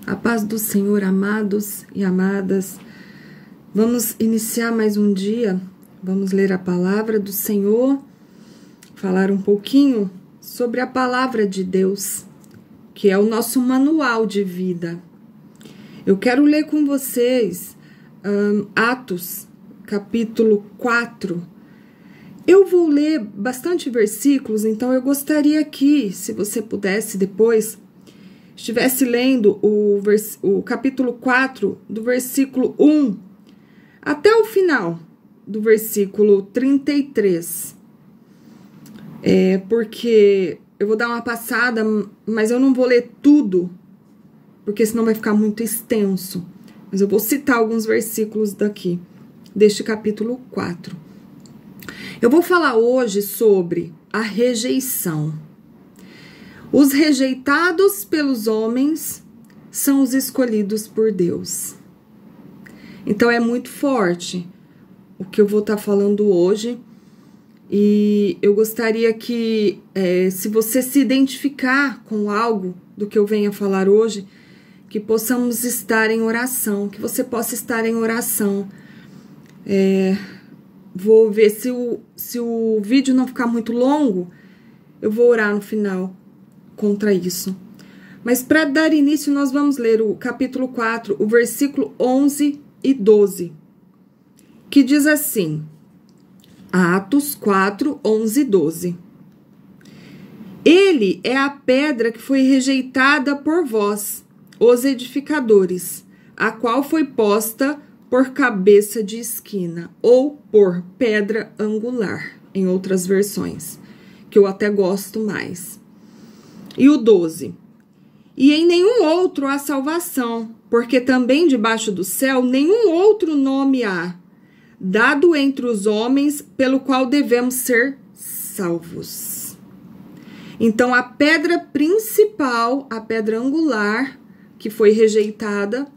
A paz do Senhor, amados e amadas. Vamos iniciar mais um dia. Vamos ler a palavra do Senhor, falar um pouquinho sobre a palavra de Deus, que é o nosso manual de vida. Eu quero ler com vocês Atos, capítulo 4. Eu vou ler bastante versículos, então eu gostaria que, se você pudesse depois, estivesse lendo o capítulo 4, do versículo 1 até o final do versículo 33. Porque eu vou dar uma passada, mas eu não vou ler tudo, porque senão vai ficar muito extenso. Mas eu vou citar alguns versículos deste capítulo 4. Eu vou falar hoje sobre a rejeição. Os rejeitados pelos homens são os escolhidos por Deus. Então é muito forte o que eu vou estar falando hoje. E eu gostaria que, se você se identificar com algo do que eu venho a falar hoje, que possamos estar em oração, que você possa estar em oração. Vou ver se o vídeo não ficar muito longo, eu vou orar no final contra isso. Mas para dar início, nós vamos ler o capítulo 4, o versículo 11 e 12, que diz assim, Atos 4, 11 e 12. Ele é a pedra que foi rejeitada por vós, os edificadores, a qual foi posta por cabeça de esquina, ou por pedra angular, em outras versões, que eu até gosto mais. E o 12. E em nenhum outro há salvação, porque também debaixo do céu nenhum outro nome há, dado entre os homens, pelo qual devemos ser salvos. Então, a pedra principal, a pedra angular, que foi rejeitada,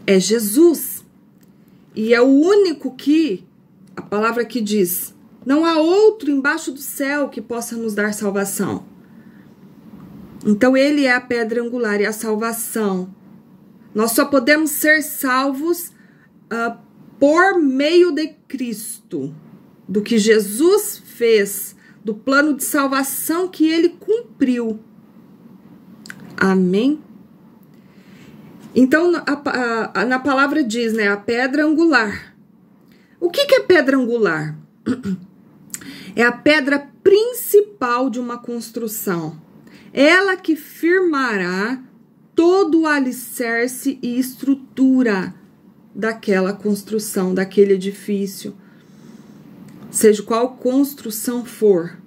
é Jesus. E é o único que, a palavra que diz, não há outro embaixo do céu que possa nos dar salvação. Então, ele é a pedra angular e a salvação. Nós só podemos ser salvos por meio de Cristo, do que Jesus fez, do plano de salvação que ele cumpriu. Amém? Então, na palavra diz, né, a pedra angular. O que é pedra angular? É a pedra principal de uma construção. Ela que firmará todo o alicerce e estrutura daquela construção, daquele edifício, seja qual construção for.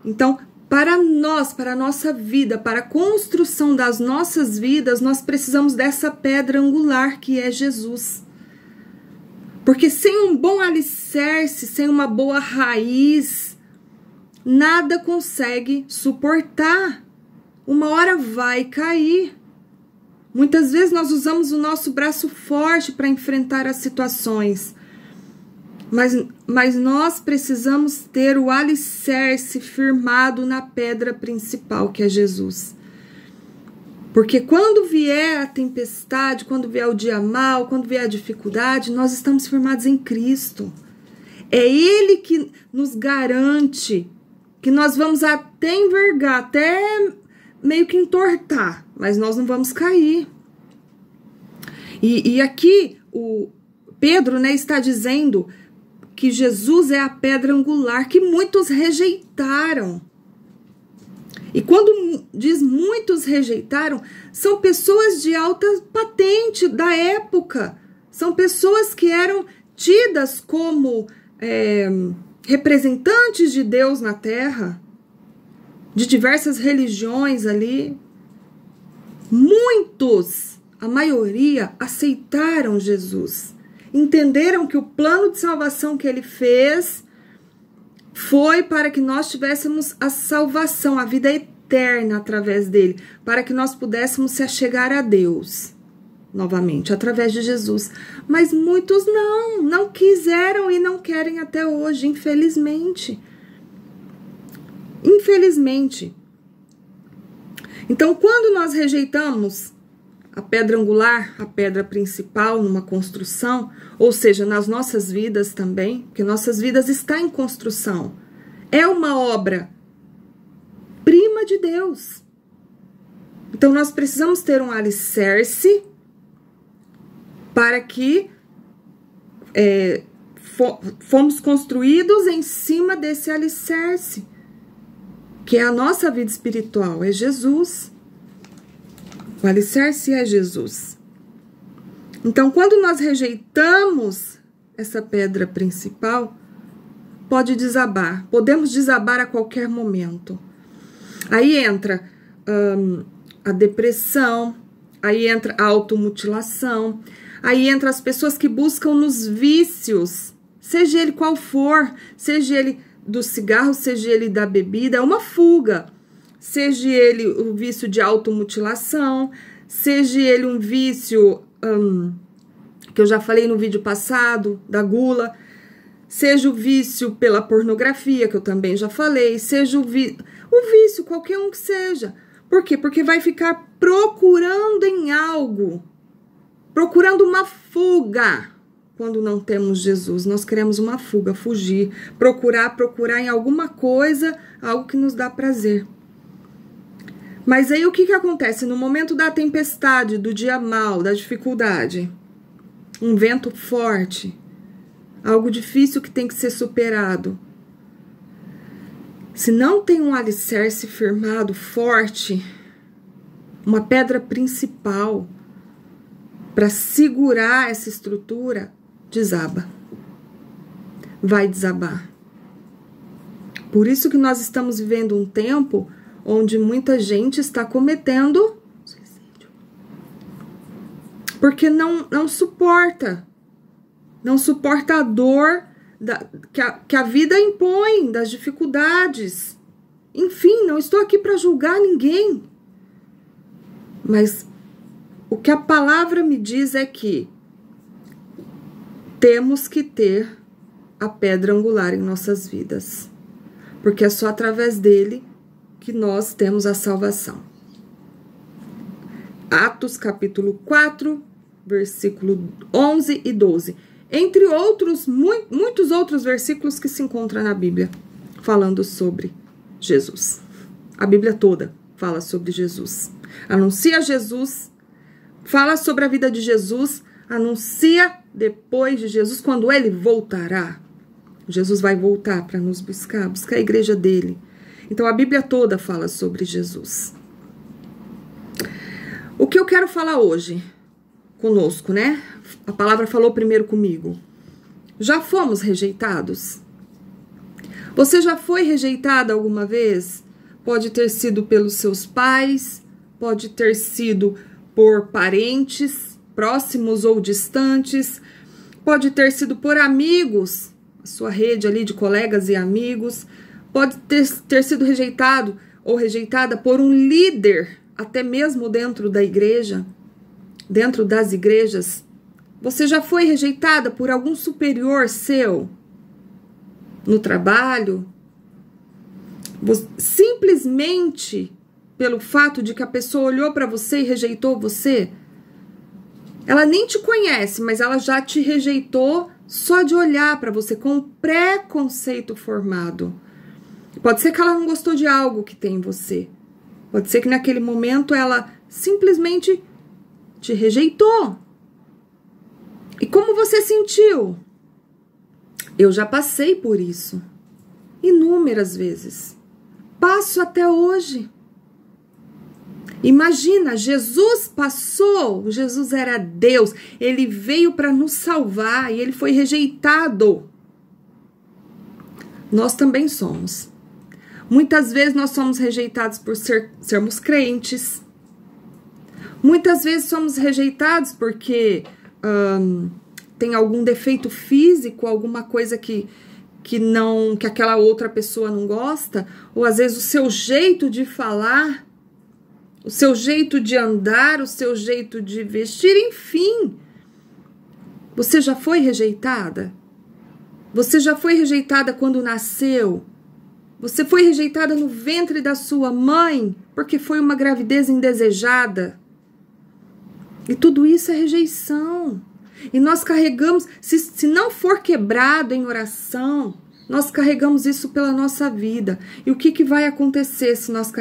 Então, para nós, para a nossa vida, para a construção das nossas vidas, nós precisamos dessa pedra angular que é Jesus. Porque sem um bom alicerce, sem uma boa raiz, nada consegue suportar. Uma hora vai cair. Muitas vezes nós usamos o nosso braço forte para enfrentar as situações. Mas nós precisamos ter o alicerce firmado na pedra principal, que é Jesus. Porque quando vier a tempestade, quando vier o dia mau, quando vier a dificuldade, nós estamos firmados em Cristo. É Ele que nos garante que nós vamos até envergar, até meio que entortar, mas nós não vamos cair. E aqui o Pedro, né, está dizendo que Jesus é a pedra angular que muitos rejeitaram. E quando diz muitos rejeitaram, são pessoas de alta patente da época. São pessoas que eram tidas como representantes de Deus na terra, de diversas religiões ali. Muitos, a maioria, aceitaram Jesus. Entenderam que o plano de salvação que ele fez foi para que nós tivéssemos a salvação, a vida eterna através dele, para que nós pudéssemos se achegar a Deus novamente, através de Jesus. Mas muitos não quiseram e não querem até hoje, infelizmente. Infelizmente. Então, quando nós rejeitamos a pedra angular, a pedra principal numa construção, ou seja, nas nossas vidas também, porque nossas vidas estão em construção. É uma obra prima de Deus. Então, nós precisamos ter um alicerce para que fomos construídos em cima desse alicerce, que é a nossa vida espiritual, é Jesus. O alicerce é Jesus. Então, quando nós rejeitamos essa pedra principal, pode desabar. Podemos desabar a qualquer momento. Aí entra a depressão, aí entra a automutilação, aí entra as pessoas que buscam nos vícios, seja ele qual for, seja ele do cigarro, seja ele da bebida, é uma fuga. Seja ele o vício de automutilação, seja ele um vício, que eu já falei no vídeo passado, da gula, seja o vício pela pornografia, que eu também já falei, seja o vício, qualquer um que seja. Por quê? Porque vai ficar procurando em algo, procurando uma fuga. Quando não temos Jesus, nós queremos uma fuga, fugir, procurar em alguma coisa, algo que nos dá prazer. Mas aí o que acontece? No momento da tempestade, do dia mau, da dificuldade, um vento forte, algo difícil que tem que ser superado. Se não tem um alicerce firmado, forte, uma pedra principal para segurar essa estrutura, desaba. Vai desabar. Por isso que nós estamos vivendo um tempo onde muita gente está cometendo suicídio. Porque não suporta. Não suporta a dor que a vida impõe, das dificuldades. Enfim, não estou aqui para julgar ninguém. Mas o que a palavra me diz é que temos que ter a pedra angular em nossas vidas. Porque é só através dele que nós temos a salvação. Atos capítulo 4, versículo 11 e 12. Entre outros, muitos outros versículos que se encontram na Bíblia, falando sobre Jesus. A Bíblia toda fala sobre Jesus. Anuncia Jesus, fala sobre a vida de Jesus, anuncia depois de Jesus, quando ele voltará. Jesus vai voltar para nos buscar a igreja dele. Então, a Bíblia toda fala sobre Jesus. O que eu quero falar hoje conosco, né? A palavra falou primeiro comigo. Já fomos rejeitados? Você já foi rejeitada alguma vez? Pode ter sido pelos seus pais, pode ter sido por parentes, próximos ou distantes, pode ter sido por amigos, a sua rede ali de colegas e amigos, pode ter sido rejeitado ou rejeitada por um líder, até mesmo dentro da igreja, dentro das igrejas. Você já foi rejeitada por algum superior seu no trabalho? Simplesmente pelo fato de que a pessoa olhou para você e rejeitou você? Ela nem te conhece, mas ela já te rejeitou só de olhar para você com um preconceito formado. Pode ser que ela não gostou de algo que tem em você. Pode ser que naquele momento ela simplesmente te rejeitou. E como você sentiu? Eu já passei por isso. Inúmeras vezes. Passo até hoje. Imagina, Jesus passou. Jesus era Deus. Ele veio para nos salvar e ele foi rejeitado. Nós também somos. Muitas vezes nós somos rejeitados por sermos crentes. Muitas vezes somos rejeitados porque tem algum defeito físico, alguma coisa que aquela outra pessoa não gosta, ou às vezes o seu jeito de falar, o seu jeito de andar, o seu jeito de vestir, enfim. Você já foi rejeitada? Você já foi rejeitada quando nasceu? Você foi rejeitada no ventre da sua mãe porque foi uma gravidez indesejada? E tudo isso é rejeição. E nós carregamos, se não for quebrado em oração, nós carregamos isso pela nossa vida. E o que vai acontecer se nós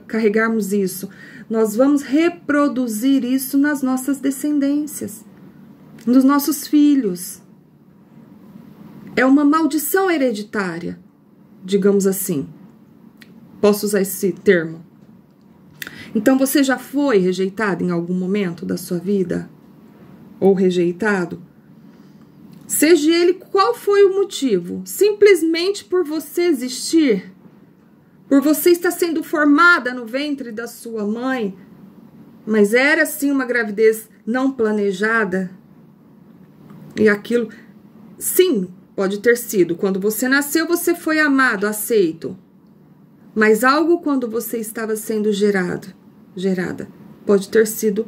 carregarmos isso? Nós vamos reproduzir isso nas nossas descendências, nos nossos filhos. É uma maldição hereditária, digamos assim. Posso usar esse termo? Então você já foi rejeitado em algum momento da sua vida? Ou rejeitado? Seja ele qual foi o motivo, simplesmente por você existir, por você estar sendo formada no ventre da sua mãe, mas era sim uma gravidez não planejada, e aquilo, sim, pode ter sido, quando você nasceu você foi amado, aceito, mas algo quando você estava sendo gerada, pode ter sido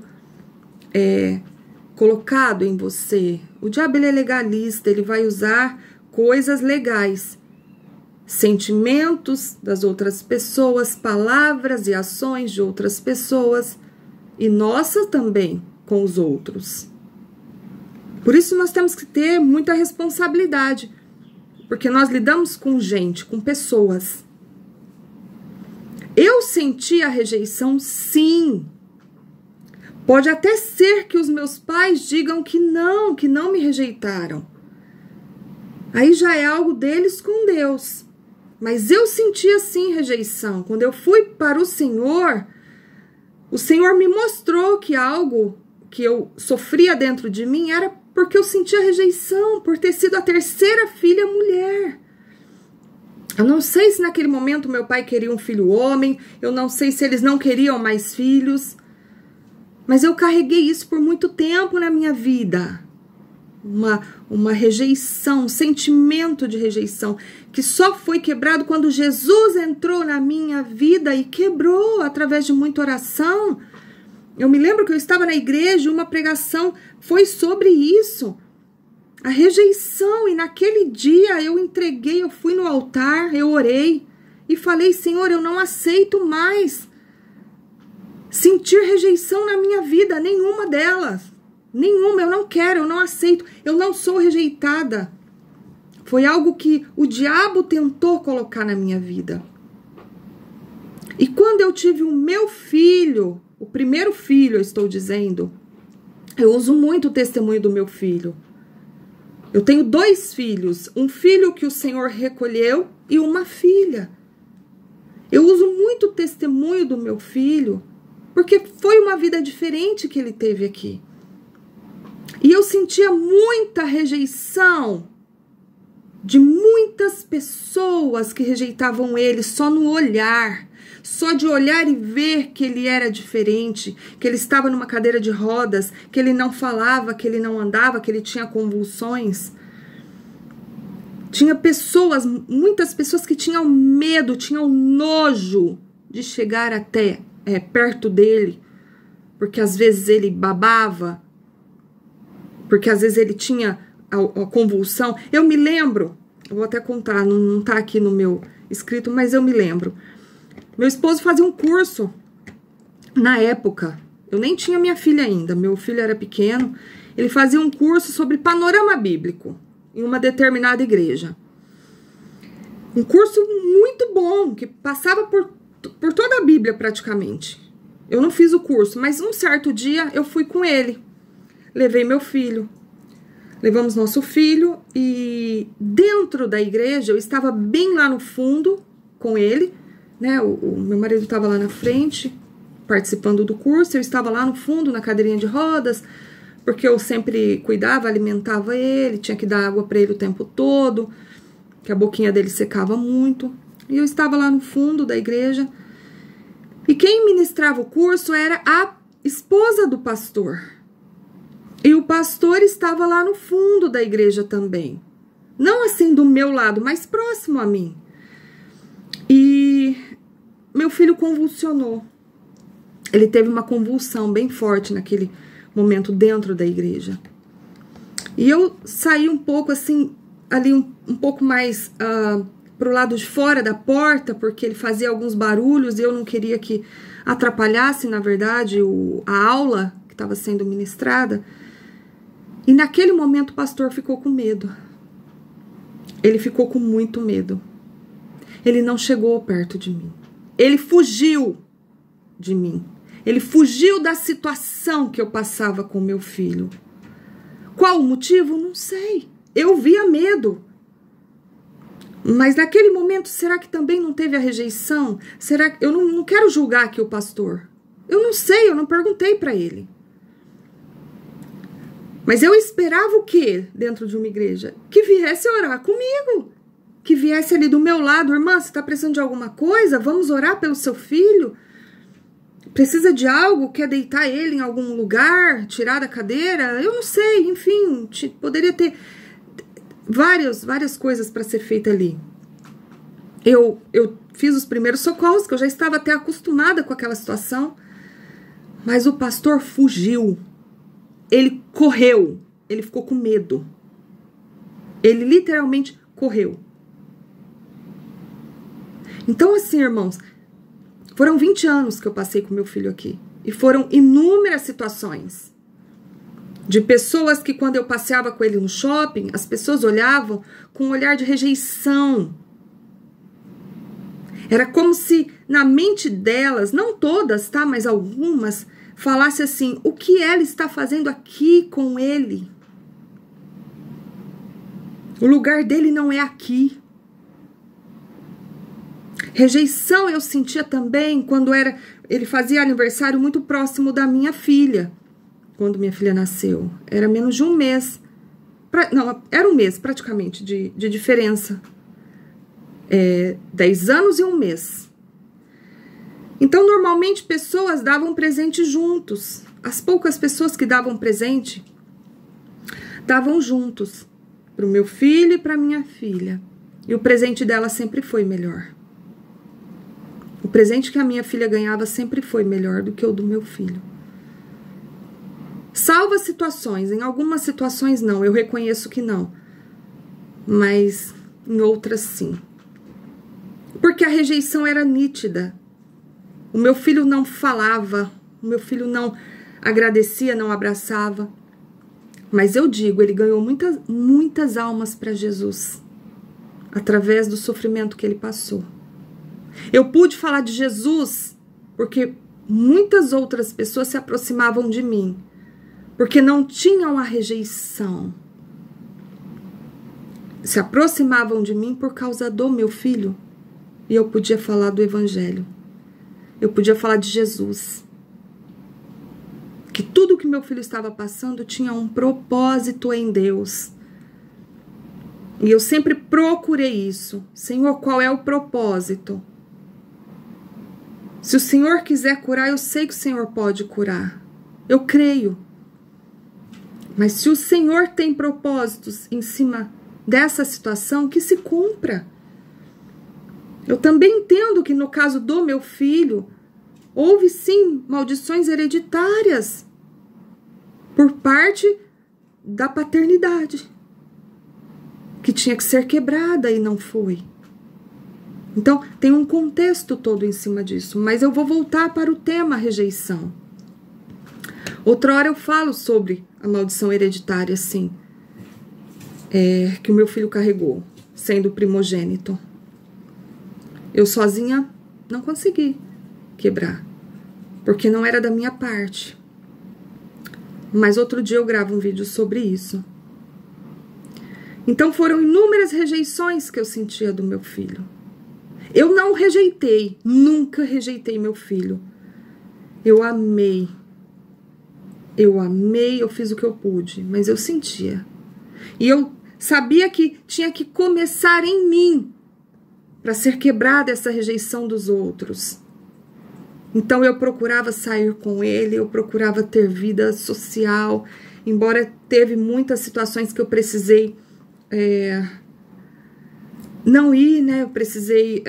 colocado em você. O diabo, ele é legalista, ele vai usar coisas legais, sentimentos das outras pessoas, palavras e ações de outras pessoas e nossas também com os outros. Por isso nós temos que ter muita responsabilidade, porque nós lidamos com gente, com pessoas. Eu senti a rejeição, sim. Pode até ser que os meus pais digam que não me rejeitaram. Aí já é algo deles com Deus. Mas eu senti assim rejeição. Quando eu fui para o Senhor me mostrou que algo que eu sofria dentro de mim era porque eu sentia rejeição, por ter sido a terceira filha mulher. Eu não sei se naquele momento meu pai queria um filho homem, eu não sei se eles não queriam mais filhos, mas eu carreguei isso por muito tempo na minha vida. Uma rejeição, um sentimento de rejeição, que só foi quebrado quando Jesus entrou na minha vida e quebrou através de muita oração. Eu me lembro que eu estava na igreja e uma pregação foi sobre isso. A rejeição, e naquele dia eu entreguei, eu fui no altar, eu orei e falei: Senhor, eu não aceito mais sentir rejeição na minha vida, nenhuma delas, nenhuma, eu não quero, eu não aceito, eu não sou rejeitada. Foi algo que o diabo tentou colocar na minha vida. E quando eu tive o meu filho, o primeiro filho, eu estou dizendo, eu uso muito o testemunho do meu filho. Eu tenho 2 filhos, um filho que o Senhor recolheu e uma filha. Eu uso muito o testemunho do meu filho, porque foi uma vida diferente que ele teve aqui. E eu sentia muita rejeição de muitas pessoas que rejeitavam ele só no olhar. Só de olhar e ver que ele era diferente, que ele estava numa cadeira de rodas, que ele não falava, que ele não andava, que ele tinha convulsões. Tinha pessoas, muitas pessoas que tinham medo, tinham nojo de chegar até perto dele, porque às vezes ele babava, porque às vezes ele tinha a convulsão. Eu me lembro, eu vou até contar, não está aqui no meu escrito, mas eu me lembro. Meu esposo fazia um curso, na época, eu nem tinha minha filha ainda, meu filho era pequeno, ele fazia um curso sobre panorama bíblico, em uma determinada igreja. Um curso muito bom, que passava por toda a Bíblia praticamente. Eu não fiz o curso, mas um certo dia eu fui com ele, levei meu filho, levamos nosso filho e dentro da igreja eu estava bem lá no fundo com ele, né? O meu marido estava lá na frente, participando do curso, eu estava lá no fundo, na cadeirinha de rodas, porque eu sempre cuidava, alimentava ele, tinha que dar água para ele o tempo todo, que a boquinha dele secava muito. E eu estava lá no fundo da igreja, e quem ministrava o curso era a esposa do pastor. E o pastor estava lá no fundo da igreja também. Não assim do meu lado, mas próximo a mim. E meu filho convulsionou. Ele teve uma convulsão bem forte naquele momento dentro da igreja. E eu saí um pouco assim, ali um pouco mais pro lado de fora da porta, porque ele fazia alguns barulhos e eu não queria que atrapalhasse, na verdade, a aula que estava sendo ministrada. E naquele momento o pastor ficou com medo. Ele ficou com muito medo. Ele não chegou perto de mim. Ele fugiu de mim. Ele fugiu da situação que eu passava com meu filho. Qual o motivo? Não sei. Eu via medo. Mas naquele momento, será que também não teve a rejeição? Será que eu não quero julgar aqui o pastor? Eu não sei, eu não perguntei para ele. Mas eu esperava o quê dentro de uma igreja? Que viesse orar comigo. Que viesse ali do meu lado. Irmã, você está precisando de alguma coisa? Vamos orar pelo seu filho? Precisa de algo? Quer deitar ele em algum lugar? Tirar da cadeira? Eu não sei, enfim. Poderia ter várias coisas para ser feita ali. Eu fiz os primeiros socorros, que eu já estava até acostumada com aquela situação. Mas o pastor fugiu. Ele correu. Ele ficou com medo. Ele literalmente correu. Então, assim, irmãos, foram 20 anos que eu passei com meu filho aqui. E foram inúmeras situações. De pessoas que, quando eu passeava com ele no shopping, as pessoas olhavam com um olhar de rejeição. Era como se na mente delas, não todas, tá? Mas algumas, falasse assim, o que ela está fazendo aqui com ele? O lugar dele não é aqui. Rejeição eu sentia também quando ele fazia aniversário muito próximo da minha filha. Quando minha filha nasceu. Era menos de um mês. Não, era um mês praticamente de diferença. 10 anos e um mês. Então, normalmente, pessoas davam presente juntos. As poucas pessoas que davam presente, davam juntos. Para o meu filho e para minha filha. E o presente dela sempre foi melhor. O presente que a minha filha ganhava sempre foi melhor do que o do meu filho. Salva situações, em algumas situações não, eu reconheço que não. Mas em outras sim. Porque a rejeição era nítida. O meu filho não falava, o meu filho não agradecia, não abraçava. Mas eu digo, ele ganhou muitas almas para Jesus. Através do sofrimento que ele passou. Eu pude falar de Jesus porque muitas outras pessoas se aproximavam de mim. Porque não tinham a rejeição. Se aproximavam de mim por causa do meu filho. E eu podia falar do evangelho. Eu podia falar de Jesus. Que tudo que meu filho estava passando tinha um propósito em Deus. E eu sempre procurei isso. Senhor, qual é o propósito? Se o Senhor quiser curar, eu sei que o Senhor pode curar. Eu creio. Mas se o Senhor tem propósitos em cima dessa situação, que se cumpra. Eu também entendo que no caso do meu filho, houve sim maldições hereditárias por parte da paternidade, que tinha que ser quebrada e não foi. Então, tem um contexto todo em cima disso, mas eu vou voltar para o tema rejeição. Outra hora eu falo sobre a maldição hereditária, sim, que o meu filho carregou, sendo primogênito. Eu sozinha não consegui quebrar, porque não era da minha parte. Mas outro dia eu gravo um vídeo sobre isso. Então foram inúmeras rejeições que eu sentia do meu filho. Eu não rejeitei, nunca rejeitei meu filho. Eu amei. Eu fiz o que eu pude, mas eu sentia. E eu sabia que tinha que começar em mim para ser quebrada essa rejeição dos outros. Então eu procurava sair com ele, eu procurava ter vida social, embora teve muitas situações que eu precisei não ir, né? Eu precisei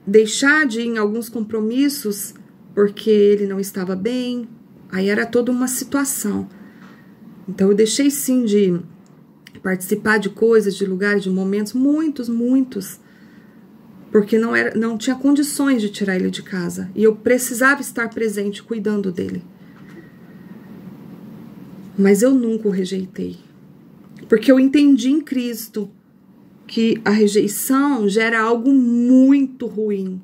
deixar de ir em alguns compromissos porque ele não estava bem. Aí era toda uma situação. Então eu deixei sim de participar de coisas, de lugares, de momentos, muitos, porque não tinha condições de tirar ele de casa. E eu precisava estar presente cuidando dele. Mas eu nunca o rejeitei. Porque eu entendi em Cristo que a rejeição gera algo muito ruim.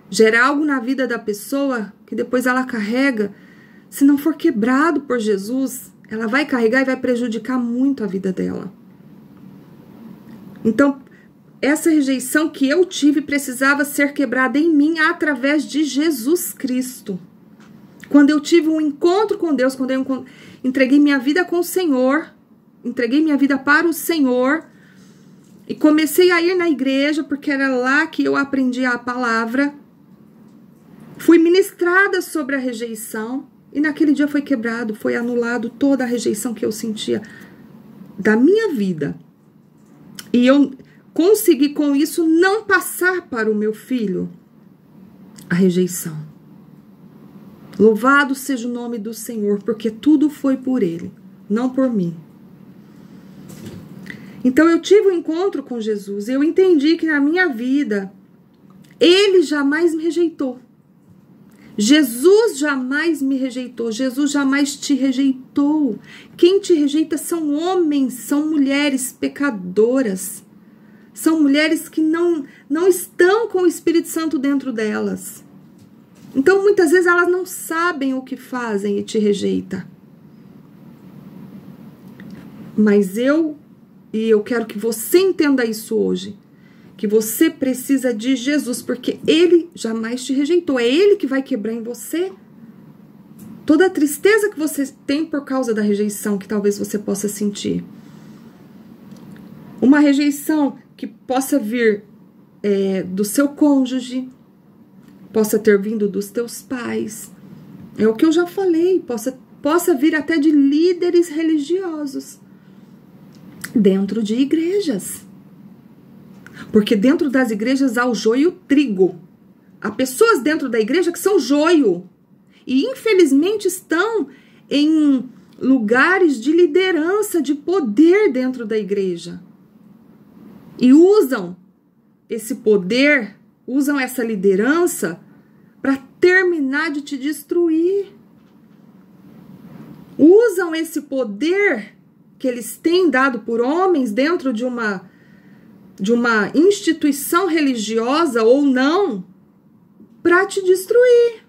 Gera algo na vida da pessoa que depois ela carrega. Se não for quebrado por Jesus, ela vai carregar e vai prejudicar muito a vida dela. Então, essa rejeição que eu tive precisava ser quebrada em mim através de Jesus Cristo. Quando eu tive um encontro com Deus, quando eu entreguei minha vida com o Senhor, entreguei minha vida para o Senhor e comecei a ir na igreja, porque era lá que eu aprendi a palavra, fui ministrada sobre a rejeição e naquele dia foi quebrado, foi anulado toda a rejeição que eu sentia da minha vida. E eu consegui com isso não passar para o meu filho a rejeição. Louvado seja o nome do Senhor, porque tudo foi por Ele, não por mim. Então eu tive um encontro com Jesus e eu entendi que na minha vida Ele jamais me rejeitou. Jesus jamais me rejeitou. Jesus jamais te rejeitou. Quem te rejeita são homens, são mulheres pecadoras. São mulheres que não estão com o Espírito Santo dentro delas. Então, muitas vezes, elas não sabem o que fazem e te rejeitam. Mas eu quero que você entenda isso hoje. Que você precisa de Jesus, porque Ele jamais te rejeitou. É Ele que vai quebrar em você toda a tristeza que você tem por causa da rejeição que talvez você possa sentir. Uma rejeição que possa vir do seu cônjuge, possa ter vindo dos teus pais. É o que eu já falei, possa vir até de líderes religiosos dentro de igrejas. Porque dentro das igrejas há o joio e o trigo. Há pessoas dentro da igreja que são joio. E infelizmente estão em lugares de liderança, de poder dentro da igreja. E usam esse poder, usam essa liderança para terminar de te destruir. Usam esse poder que eles têm dado por homens dentro de uma instituição religiosa ou não, para te destruir,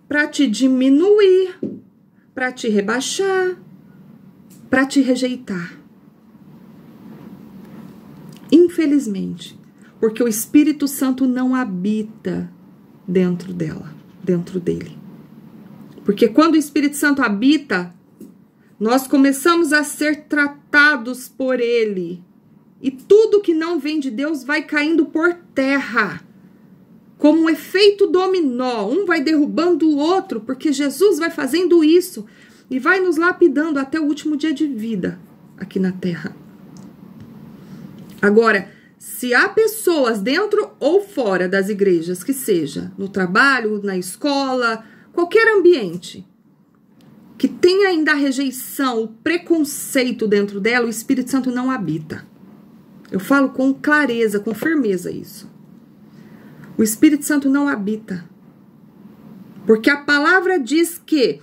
para te diminuir, para te rebaixar, para te rejeitar. Infelizmente, porque o Espírito Santo não habita dentro dele. Porque quando o Espírito Santo habita, nós começamos a ser tratados por ele. E tudo que não vem de Deus vai caindo por terra. Como um efeito dominó. Um vai derrubando o outro, porque Jesus vai fazendo isso. E vai nos lapidando até o último dia de vida aqui na terra. Agora, se há pessoas dentro ou fora das igrejas, que seja no trabalho, na escola, qualquer ambiente, que tem ainda a rejeição, o preconceito dentro dela, o Espírito Santo não habita. Eu falo com clareza, com firmeza isso. O Espírito Santo não habita. Porque a palavra diz que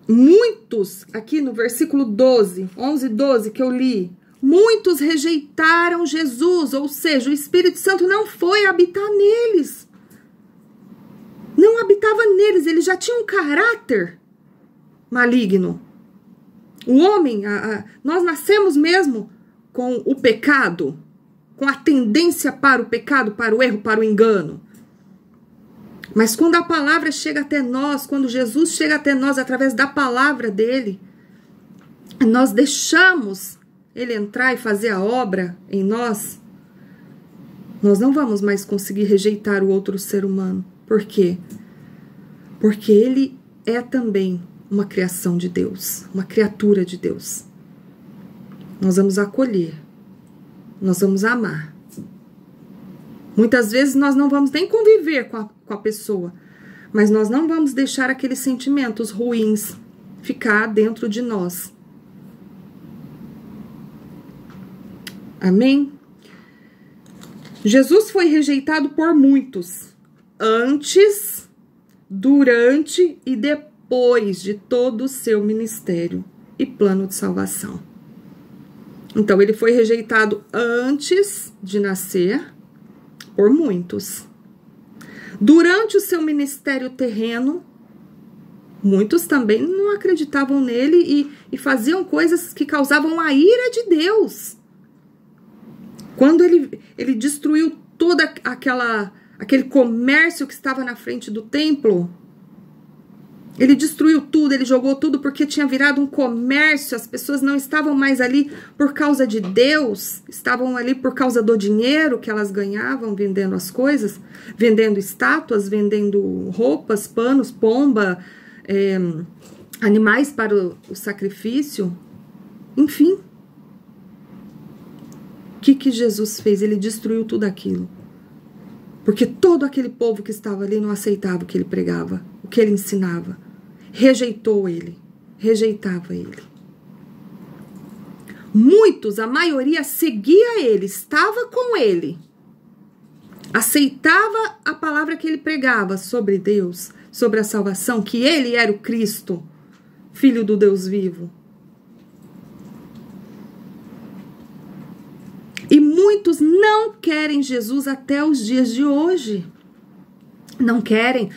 muitos, aqui no versículo 12, 11 e 12 que eu li, muitos rejeitaram Jesus, ou seja, o Espírito Santo não foi habitar neles. Não habitava neles, ele já tinha um caráter maligno. O homem, nós nascemos mesmo com o pecado, com a tendência para o pecado, para o erro, para o engano. Mas quando a palavra chega até nós, quando Jesus chega até nós através da palavra dele, nós deixamos ele entrar e fazer a obra em nós, nós não vamos mais conseguir rejeitar o outro ser humano. Por quê? Porque ele é também uma criação de Deus, uma criatura de Deus. Nós vamos acolher, nós vamos amar. Muitas vezes nós não vamos nem conviver com a pessoa, mas nós não vamos deixar aqueles sentimentos ruins ficar dentro de nós. Amém? Jesus foi rejeitado por muitos, antes, durante e depois depois de todo o seu ministério e plano de salvação. Então, ele foi rejeitado antes de nascer por muitos. Durante o seu ministério terreno, muitos também não acreditavam nele e faziam coisas que causavam a ira de Deus. Quando ele destruiu todo aquele comércio que estava na frente do templo, ele destruiu tudo, ele jogou tudo porque tinha virado um comércio, as pessoas não estavam mais ali por causa de Deus, estavam ali por causa do dinheiro que elas ganhavam vendendo as coisas, vendendo estátuas, vendendo roupas, panos, pomba, animais para o sacrifício, enfim. O que Jesus fez? Ele destruiu tudo aquilo. Porque todo aquele povo que estava ali não aceitava o que ele pregava, o que ele ensinava. Rejeitou ele, rejeitava ele. Muitos, a maioria, seguia ele, estava com ele, aceitava a palavra que ele pregava sobre Deus, sobre a salvação, que ele era o Cristo, Filho do Deus vivo. E muitos não querem Jesus até os dias de hoje. Não querem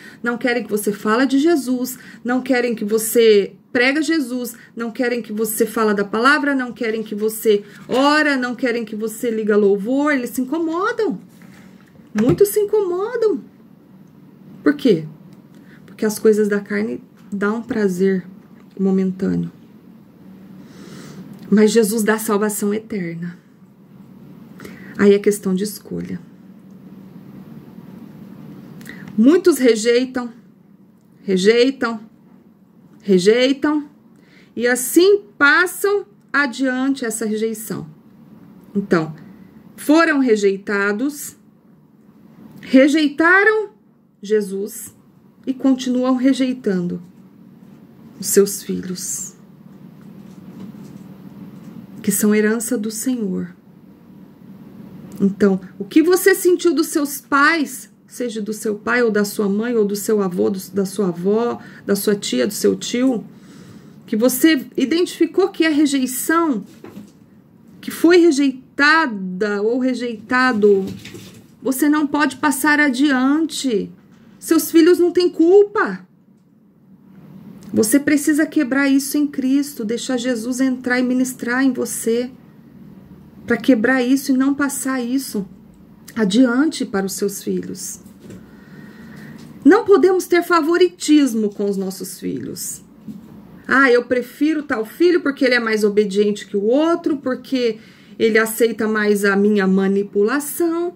que você fale de Jesus, não querem que você prega Jesus, não querem que você fala da palavra, não querem que você ora, não querem que você liga louvor, eles se incomodam. Muitos se incomodam. Por quê? Porque as coisas da carne dão um prazer momentâneo. Mas Jesus dá salvação eterna. Aí é questão de escolha. Muitos rejeitam, e assim passam adiante essa rejeição. Então, foram rejeitados, rejeitaram Jesus e continuam rejeitando os seus filhos, que são herança do Senhor. Então, o que você sentiu dos seus pais, seja do seu pai ou da sua mãe ou do seu avô, da sua avó, da sua tia, do seu tio, que você identificou que é rejeição, que foi rejeitada ou rejeitado, você não pode passar adiante. Seus filhos não têm culpa. Você precisa quebrar isso em Cristo, deixar Jesus entrar e ministrar em você, para quebrar isso e não passar isso adiante para os seus filhos. Não podemos ter favoritismo com os nossos filhos. Ah, eu prefiro tal filho porque ele é mais obediente que o outro, porque ele aceita mais a minha manipulação,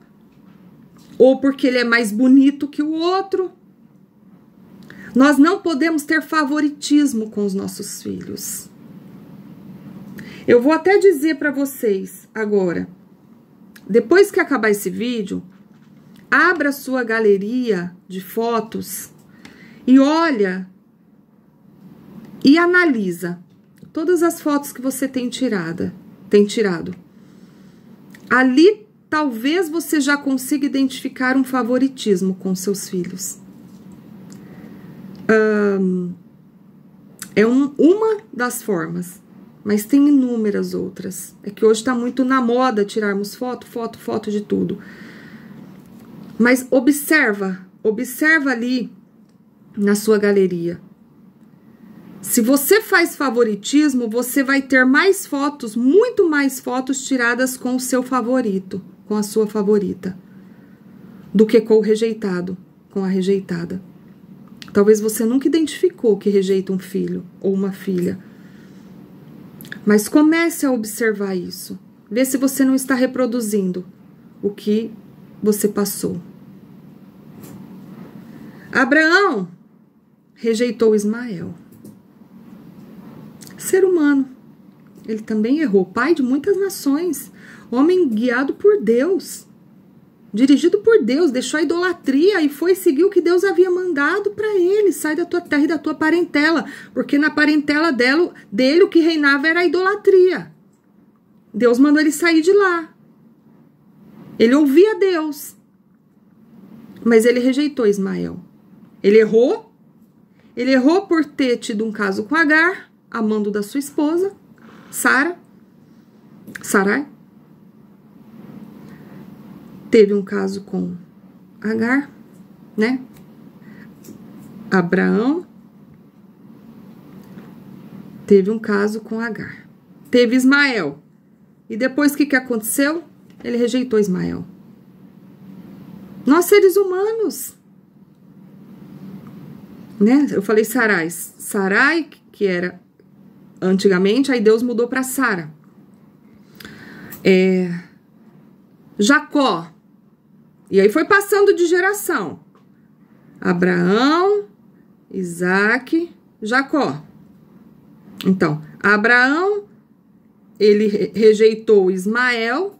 ou porque ele é mais bonito que o outro. Nós não podemos ter favoritismo com os nossos filhos. Eu vou até dizer para vocês agora, depois que acabar esse vídeo, abra sua galeria de fotos e olha e analisa todas as fotos que você tem tirado. Ali, talvez você já consiga identificar um favoritismo com seus filhos. É uma das formas, mas tem inúmeras outras. É que hoje está muito na moda tirarmos foto de tudo. Mas observa ali na sua galeria. Se você faz favoritismo, você vai ter mais fotos, muito mais fotos tiradas com o seu favorito, com a sua favorita, do que com o rejeitado, com a rejeitada. Talvez você nunca identificou que rejeita um filho ou uma filha. Mas comece a observar isso. Vê se você não está reproduzindo o que você passou. Abraão rejeitou Ismael. Ser humano. Ele também errou. Pai de muitas nações. Homem guiado por Deus. Dirigido por Deus. Deixou a idolatria e foi seguir o que Deus havia mandado para ele. Sai da tua terra e da tua parentela. Porque na parentela dele o que reinava era a idolatria. Deus mandou ele sair de lá. Ele ouvia Deus. Mas ele rejeitou Ismael. Ele errou, Ele errou por ter tido um caso com Agar, amando da sua esposa, Sarai. Teve um caso com Agar, né? Abraão teve um caso com Agar. Teve Ismael. E depois o que aconteceu? Ele rejeitou Ismael. Nós, seres humanos, né? Eu falei Sarai. Sarai, que era antigamente, aí Deus mudou para Sara. Jacó. E aí foi passando de geração. Abraão, Isaac, Jacó. Então, Abraão, ele rejeitou Ismael.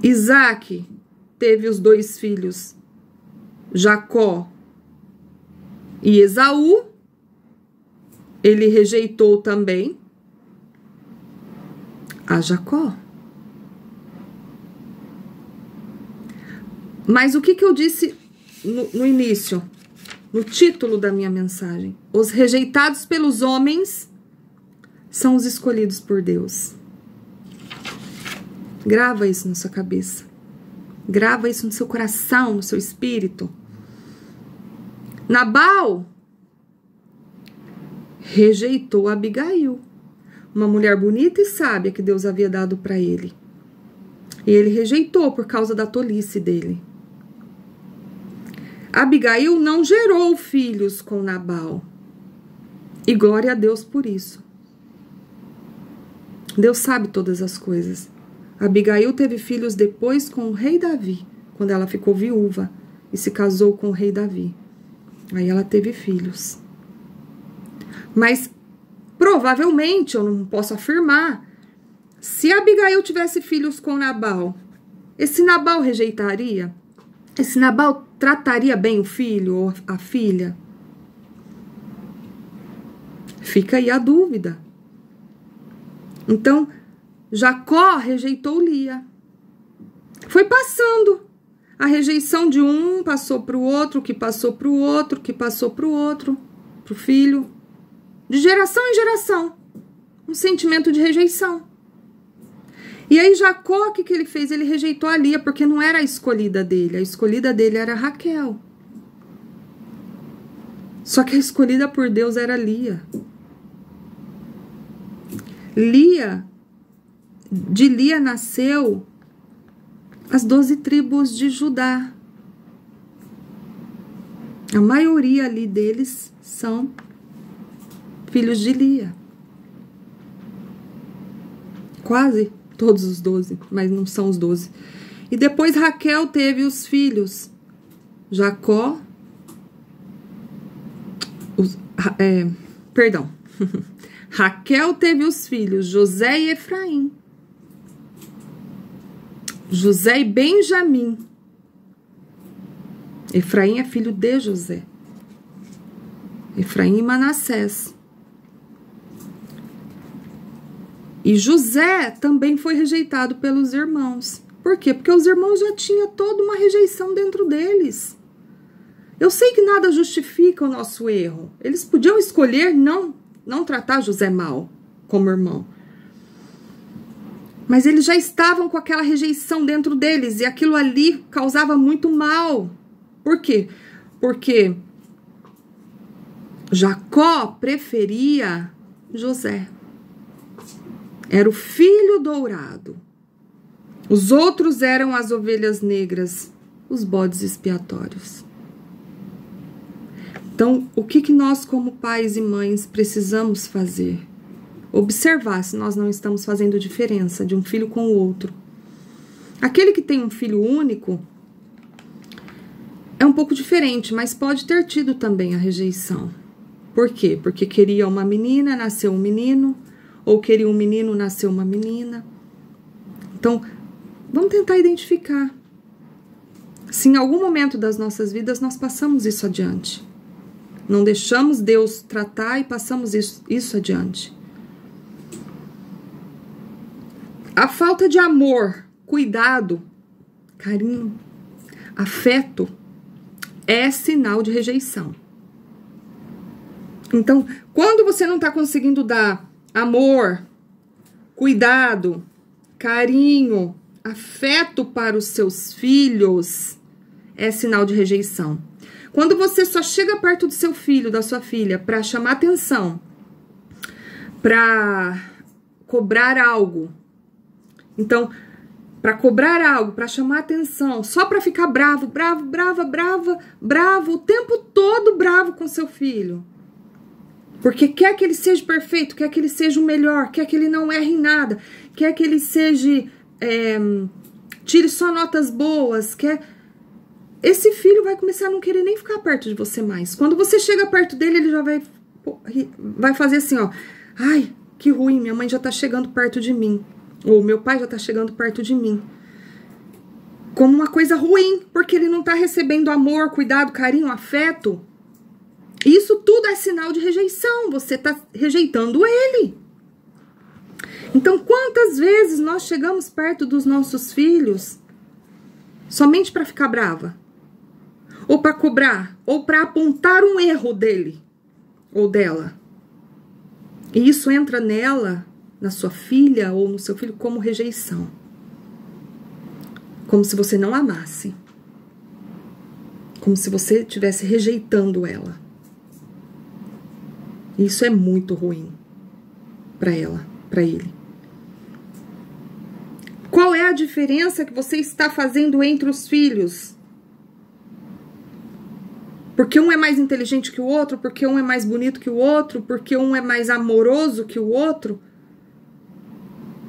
Isaac teve os 2 filhos, Jacó e Esaú. Ele rejeitou também a Jacó. Mas o que eu disse no início, no título da minha mensagem? Os rejeitados pelos homens são os escolhidos por Deus. Grava isso na sua cabeça. Grava isso no seu coração, no seu espírito. Nabal rejeitou Abigail, uma mulher bonita e sábia que Deus havia dado para ele. E ele rejeitou por causa da tolice dele. Abigail não gerou filhos com Nabal. E glória a Deus por isso. Deus sabe todas as coisas. Abigail teve filhos depois com o rei Davi, quando ela ficou viúva e se casou com o rei Davi. Aí ela teve filhos. Mas provavelmente, eu não posso afirmar, se Abigail tivesse filhos com Nabal, esse Nabal rejeitaria? Esse Nabal trataria bem o filho ou a filha? Fica aí a dúvida. Então, Jacó rejeitou Lia. Foi passando. A rejeição de um passou para o outro, que passou para o outro, que passou para o outro, para o filho. De geração em geração. Um sentimento de rejeição. E aí Jacó, o que ele fez? Ele rejeitou a Lia, porque não era a escolhida dele. A escolhida dele era Raquel. Só que a escolhida por Deus era Lia. De Lia nasceu as 12 tribos de Judá. A maioria ali deles são filhos de Lia. Quase todos os 12, mas não são os 12. E depois Raquel teve os filhos Jacó, Raquel teve os filhos José e Efraim, José e Benjamim. Efraim é filho de José. Efraim e Manassés. E José também foi rejeitado pelos irmãos. Por quê? Porque os irmãos já tinham toda uma rejeição dentro deles. Eu sei que nada justifica o nosso erro. Eles podiam escolher não tratar José mal como irmão. Mas eles já estavam com aquela rejeição dentro deles. E aquilo ali causava muito mal. Por quê? Porque Jacó preferia José. Era o filho dourado. Os outros eram as ovelhas negras, os bodes expiatórios. Então, o que nós, como pais e mães, precisamos fazer? Observar se nós não estamos fazendo diferença de um filho com o outro. Aquele que tem um filho único é um pouco diferente, mas pode ter tido também a rejeição. Por quê? Porque queria uma menina, nasceu um menino, ou queria um menino, nasceu uma menina. Então, vamos tentar identificar se em algum momento das nossas vidas nós passamos isso adiante. Não deixamos Deus tratar e passamos isso adiante. A falta de amor, cuidado, carinho, afeto é sinal de rejeição. Então, quando você não está conseguindo dar amor, cuidado, carinho, afeto para os seus filhos, é sinal de rejeição. Quando você só chega perto do seu filho, da sua filha, para chamar atenção, para cobrar algo. Então, para cobrar algo, para chamar atenção, só para ficar bravo, o tempo todo bravo com seu filho. Porque quer que ele seja perfeito, quer que ele seja o melhor, quer que ele não erre em nada, quer que ele seja, tire só notas boas, esse filho vai começar a não querer nem ficar perto de você mais. Quando você chega perto dele, ele já vai fazer assim, ó. Ai, que ruim, minha mãe já tá chegando perto de mim. Ou meu pai já tá chegando perto de mim. Como uma coisa ruim, porque ele não tá recebendo amor, cuidado, carinho, afeto. Isso tudo é sinal de rejeição. Você tá rejeitando ele. Então, quantas vezes nós chegamos perto dos nossos filhos somente para ficar brava? Ou para cobrar? Ou para apontar um erro dele ou dela? E isso entra nela, na sua filha ou no seu filho, como rejeição. Como se você não amasse. Como se você estivesse rejeitando ela. Isso é muito ruim para ela, para ele. Qual é a diferença que você está fazendo entre os filhos? Porque um é mais inteligente que o outro, porque um é mais bonito que o outro, porque um é mais amoroso que o outro?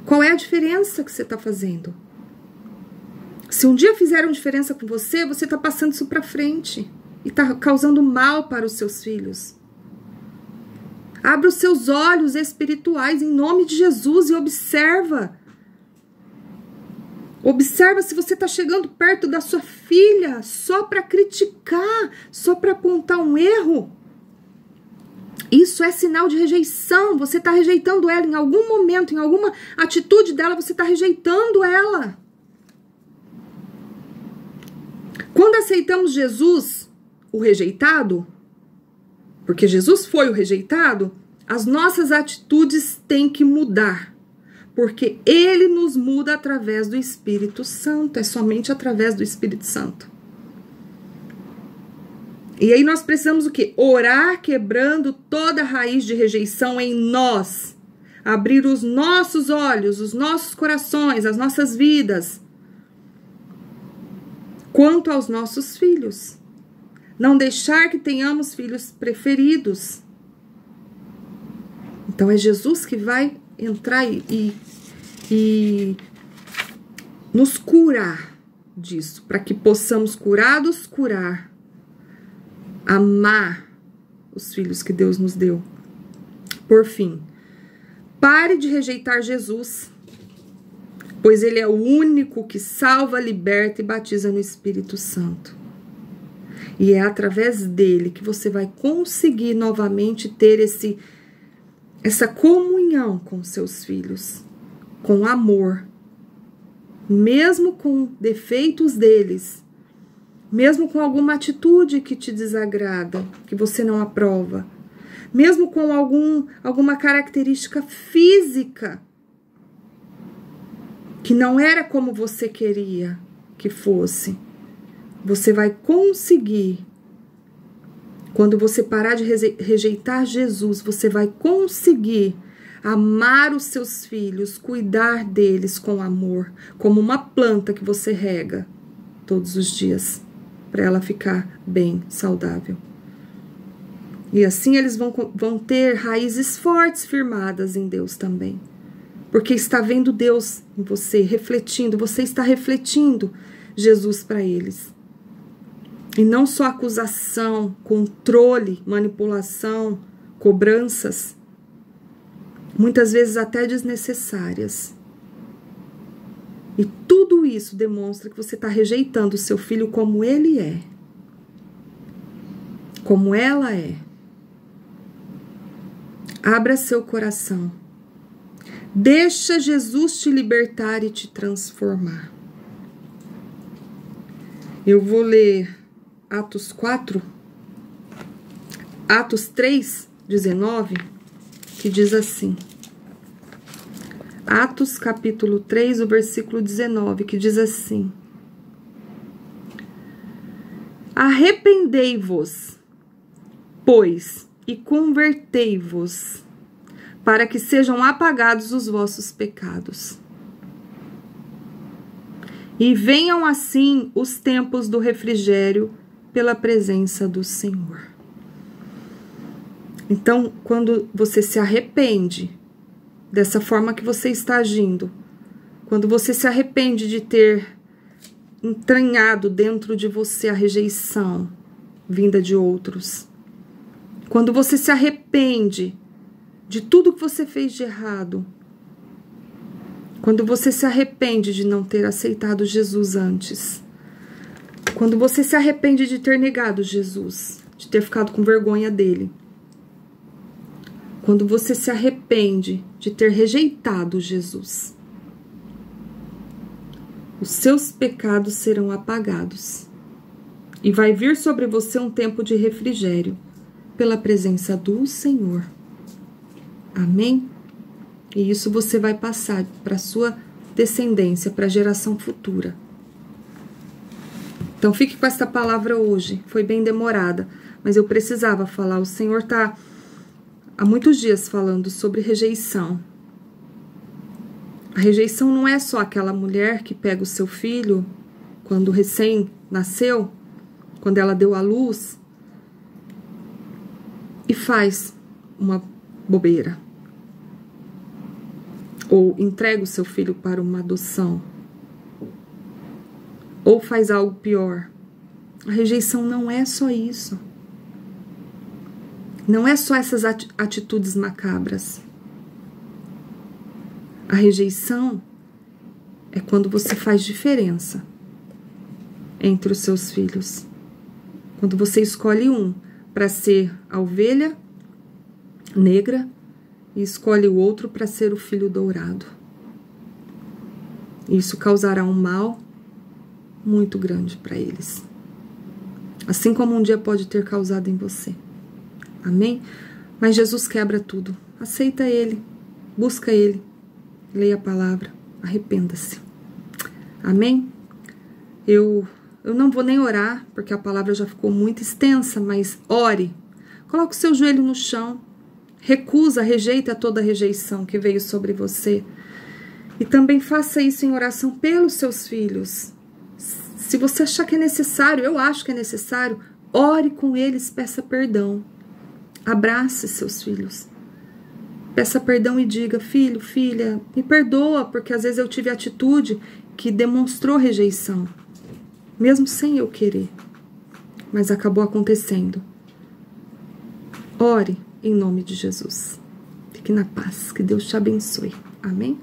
Qual é a diferença que você está fazendo? Se um dia fizeram diferença com você, você está passando isso para frente e está causando mal para os seus filhos. Abra os seus olhos espirituais em nome de Jesus e observa. Observa se você está chegando perto da sua filha só para criticar, só para apontar um erro. Isso é sinal de rejeição. Você está rejeitando ela em algum momento, em alguma atitude dela, você está rejeitando ela. Quando aceitamos Jesus, o rejeitado, porque Jesus foi o rejeitado, as nossas atitudes têm que mudar. Porque ele nos muda através do Espírito Santo. É somente através do Espírito Santo. E aí nós precisamos o quê? Orar quebrando toda raiz de rejeição em nós. Abrir os nossos olhos, os nossos corações, as nossas vidas. Quanto aos nossos filhos. Não deixar que tenhamos filhos preferidos. Então é Jesus que vai entrar e nos curar disso, para que possamos curados curar, amar os filhos que Deus nos deu. Por fim, pare de rejeitar Jesus, pois ele é o único que salva, liberta e batiza no Espírito Santo. E é através dele que você vai conseguir novamente ter essa comunhão com seus filhos, com amor, mesmo com defeitos deles, mesmo com alguma atitude que te desagrada, que você não aprova, mesmo com alguma característica física que não era como você queria que fosse. Você vai conseguir, quando você parar de rejeitar Jesus, você vai conseguir amar os seus filhos, cuidar deles com amor, como uma planta que você rega todos os dias, para ela ficar bem, saudável. E assim eles vão ter raízes fortes, firmadas em Deus também. Porque está vendo Deus em você, refletindo, você está refletindo Jesus para eles. E não só acusação, controle, manipulação, cobranças, muitas vezes até desnecessárias. E tudo isso demonstra que você está rejeitando o seu filho como ele é, como ela é. Abra seu coração. Deixa Jesus te libertar e te transformar. Eu vou ler Atos 4, Atos 3, 19, que diz assim. Atos capítulo 3, o versículo 19, que diz assim: arrependei-vos, pois, e convertei-vos, para que sejam apagados os vossos pecados. E venham assim os tempos do refrigério pela presença do Senhor. Então, quando você se arrepende dessa forma que você está agindo, quando você se arrepende de ter entranhado dentro de você a rejeição vinda de outros, quando você se arrepende de tudo que você fez de errado, quando você se arrepende de não ter aceitado Jesus antes, quando você se arrepende de ter negado Jesus, de ter ficado com vergonha dele, quando você se arrepende de ter rejeitado Jesus, os seus pecados serão apagados e vai vir sobre você um tempo de refrigério pela presença do Senhor. Amém? E isso você vai passar para a sua descendência, para a geração futura. Então fique com esta palavra hoje. Foi bem demorada, mas eu precisava falar. O Senhor está há muitos dias falando sobre rejeição. A rejeição não é só aquela mulher que pega o seu filho quando recém nasceu, quando ela deu à luz, e faz uma bobeira. Ou entrega o seu filho para uma adoção. Ou faz algo pior. A rejeição não é só isso. Não é só essas atitudes macabras. A rejeição é quando você faz diferença entre os seus filhos. Quando você escolhe um para ser a ovelha negra e escolhe o outro para ser o filho dourado. Isso causará um mal muito grande para eles. Assim como um dia pode ter causado em você. Amém? Mas Jesus quebra tudo. Aceita Ele. Busca Ele. Leia a palavra. Arrependa-se. Amém? Eu não vou nem orar, porque a palavra já ficou muito extensa, mas ore. Coloque o seu joelho no chão. Recusa, rejeita toda a rejeição que veio sobre você. E também faça isso em oração pelos seus filhos. Se você achar que é necessário, eu acho que é necessário, ore com eles, peça perdão. Abrace seus filhos. Peça perdão e diga: filho, filha, me perdoa, porque às vezes eu tive atitude que demonstrou rejeição, mesmo sem eu querer, mas acabou acontecendo. Ore em nome de Jesus. Fique na paz, que Deus te abençoe. Amém?